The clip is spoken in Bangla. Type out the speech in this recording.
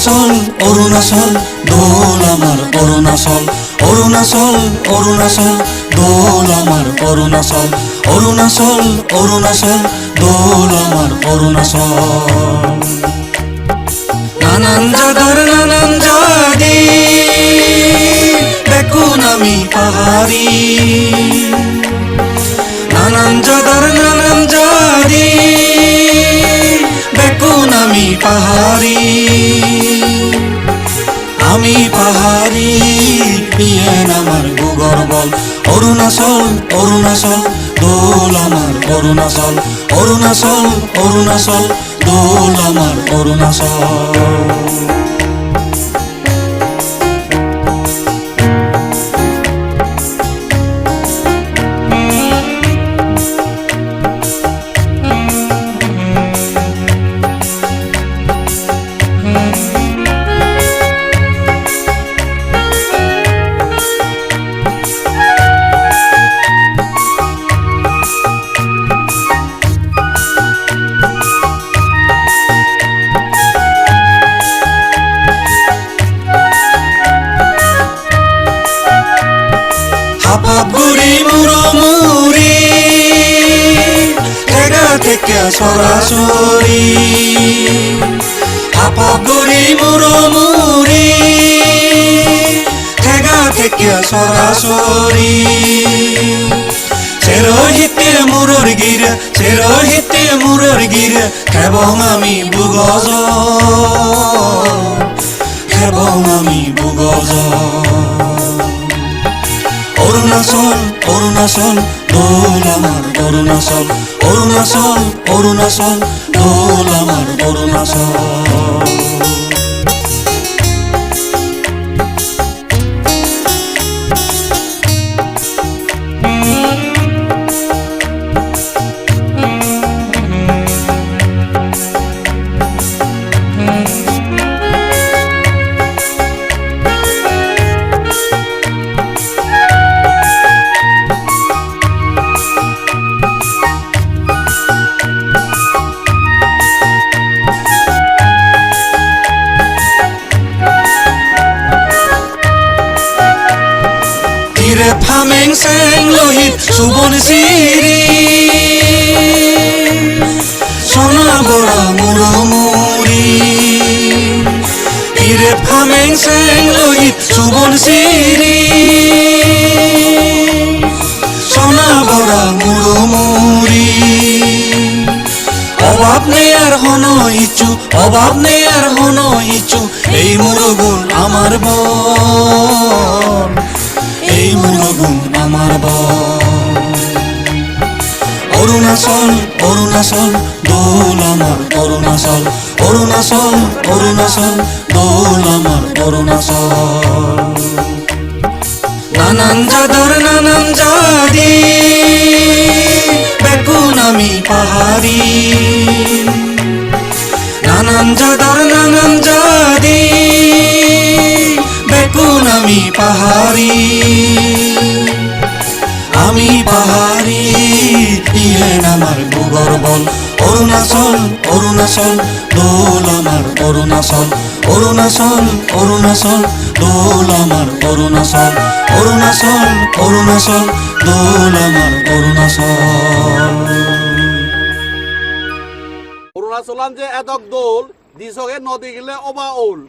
অরুণাচল অরুণাচল দোল আমার অরুণাচল অরুণাচল অরুণাচল দোল আমার অরুণাচল অরুণাচল অরুণাচল দোল আমার অরুণাচল নানান জাদর নানান জাদি দেখুন আমি পাহাড়ি নানান জাদর নানান জাদি দেখুন আমি পাহাড়ি পিয়েন আমার গুগর বল অরুণাচল অরুণাচল দোল আমার অরুণাচল অরুণাচল অরুণাচল দোল আমার অরুণাচল হাফাগুড়ি মুড়মুড়ি জায়গা থেকে সরাসরি হাফাগুড়ি মুড়মুড়ি জায়গা থেকে সরাসরি চেরোহিতে মুরর গিরে এবং আমি বুগজ এবং আমি বুগজ অরুণাচল অরুণাচল দোল আমার অরুণাচল অরুণাচল অরুণাচল দোল আমার অরুণাচল ফামেং সেং লোহিত সুবন সিরি সোনা বড়া মুড়মুড়ি হিরে ফামেং সেং লোহিত সুবন সিরি সোনা বড়া মুড়মুড়ি অভাব নেই আর হন ইচু এই মুরগুন আমার বল এই মুরগুন আমার বল অরুণাচল অরুণাচল দোল আমার অরুণাচল অরুণাচল অরুণাচল দোল আমার অরুণাচল নানান জাদর নানান জাদি দেখুন আমি পাহাড়ি নানান জাদর নানান জাদি দেখুন আমি পাহাড়ি ইয়েন আমার গুগর বল অরুণাচল অরুণাচল দোল আমার অরুণাচল অরুণাচল অরুণাচল দোল আমার অরুণাচল অরুণাচল অরুণাচল দোল আমার অরুণাচল অরুণাচলান যে এতক দোল দিছকে নদী গেলে অবা ওল